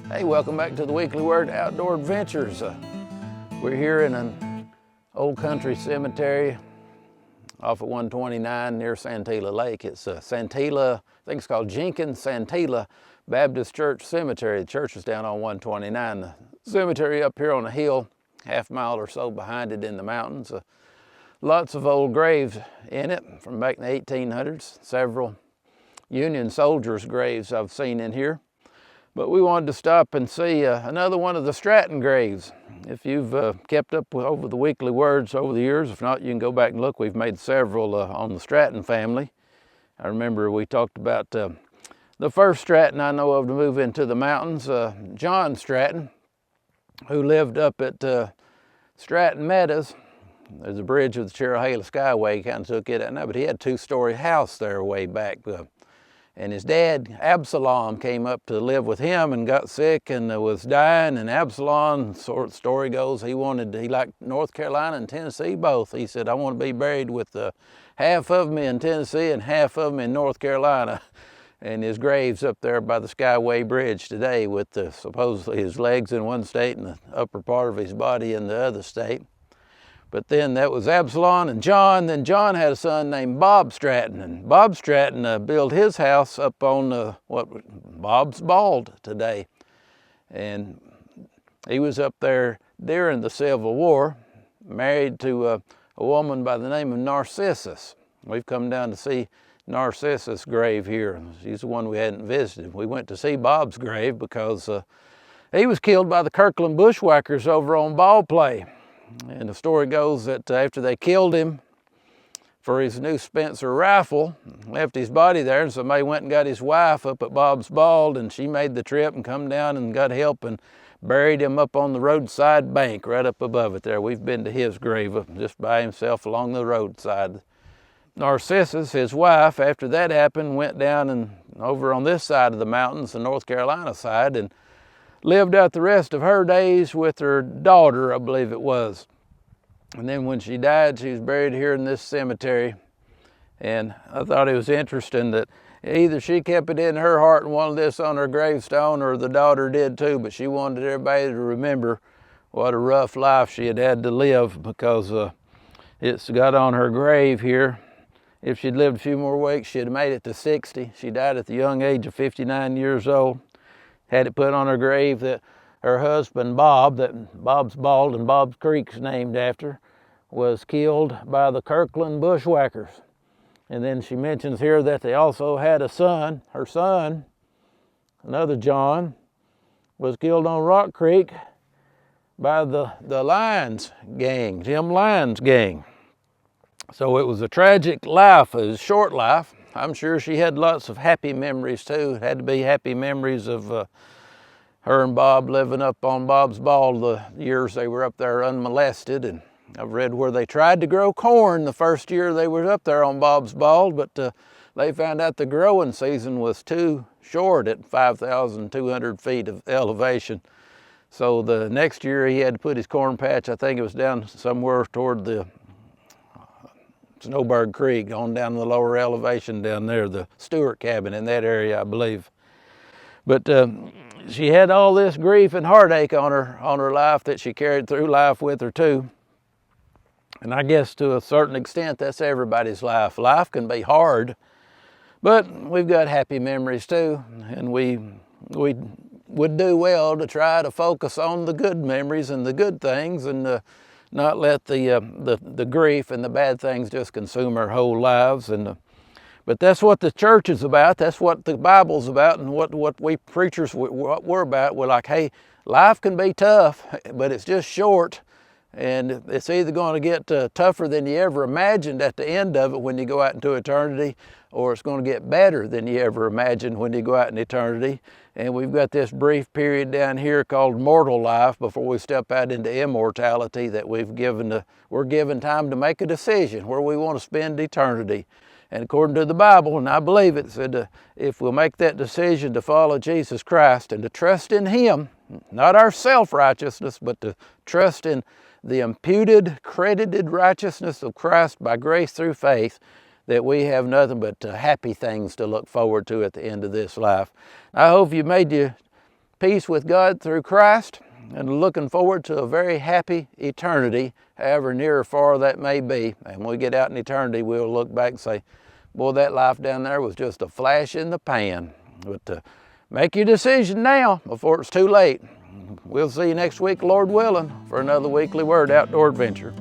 Hey, welcome back to the Weekly Word Outdoor Adventures. We're here in an old country cemetery off of 129 near Santeetlah Lake. It's Santeetlah, I think it's called Jenkins Santeetlah Baptist Church Cemetery. The church is down on 129. The cemetery up here on a hill, half mile or so behind it in the mountains. Lots of old graves in it from back in the 1800s. Several Union soldiers' graves I've seen in here. But we wanted to stop and see another one of the Stratton graves. If you've kept up over the weekly words over the years, if not, you can go back and look. We've made several on the Stratton family. I remember we talked about the first Stratton I know of to move into the mountains, John Stratton, who lived up at Stratton Meadows. There's a bridge with the Cherahela Skyway, kind of took it out now, but he had a two-story house there way back. And his dad, Absalom, came up to live with him and got sick and was dying. And Absalom, sort of story goes, he liked North Carolina and Tennessee both. He said, I want to be buried with half of me in Tennessee and half of me in North Carolina. And his grave's up there by the Skyway Bridge today with supposedly his legs in one state and the upper part of his body in the other state. But then that was Absalom and John. Then John had a son named Bob Stratton. And Bob Stratton built his house up on Bob's Bald today. And he was up there during the Civil War, married to a woman by the name of Narcissus. We've come down to see Narcissus' grave here. She's the one we hadn't visited. We went to see Bob's grave because he was killed by the Kirkland bushwhackers over on Ball Play. And the story goes that after they killed him for his new Spencer rifle, left his body there, and somebody went and got his wife up at Bob's Bald, and she made the trip and come down and got help and buried him up on the roadside bank right up above it there. We've been to his grave just by himself along the roadside. Narcissus, his wife, after that happened, went down and over on this side of the mountains, the North Carolina side, and lived out the rest of her days with her daughter, I believe it was. And then when she died, she was buried here in this cemetery. And I thought it was interesting that either she kept it in her heart and wanted this on her gravestone, or the daughter did too, but she wanted everybody to remember what a rough life she had to live, because it's got on her grave here. If she'd lived a few more weeks, she'd have made it to 60. She died at the young age of 59 years old. Had it put on her grave that her husband Bob, that Bob's Bald and Bob's Creek's named after, was killed by the Kirkland bushwhackers. And then she mentions here that they also had a son. Her son, another John, was killed on Rock Creek by the Lyons gang, Jim Lyons gang. So it was a tragic life, it was a short life. I'm sure she had lots of happy memories too. It had to be happy memories of her and Bob living up on Bob's Bald the years they were up there unmolested. And I've read where they tried to grow corn the first year they were up there on Bob's Bald, but they found out the growing season was too short at 5,200 feet of elevation. So the next year he had to put his corn patch, I think it was down somewhere toward the Snowbird Creek, on down the lower elevation down there, the Stewart cabin in that area, I believe. But she had all this grief and heartache on her life that she carried through life with her too. And I guess to a certain extent, that's everybody's life. Life can be hard, but we've got happy memories too. And we would do well to try to focus on the good memories and the good things, and not let the grief and the bad things just consume our whole lives. But that's what the church is about. That's what the Bible's about, and what we preachers, what we're about. We're like, hey, life can be tough, but it's just short. And it's either going to get tougher than you ever imagined at the end of it when you go out into eternity, or it's going to get better than you ever imagined when you go out in eternity. And we've got this brief period down here called mortal life before we step out into immortality that we're given time to make a decision where we want to spend eternity. And according to the Bible, and I believe it, said if we'll make that decision to follow Jesus Christ and to trust in Him, not our self-righteousness, but to trust in the imputed, credited righteousness of Christ by grace through faith, that we have nothing but happy things to look forward to at the end of this life. I hope you made you peace with God through Christ, and looking forward to a very happy eternity, however near or far that may be. And when we get out in eternity, we'll look back and say, boy, that life down there was just a flash in the pan. But make your decision now before it's too late. We'll see you next week, Lord willing, for another weekly Word Outdoor Adventure.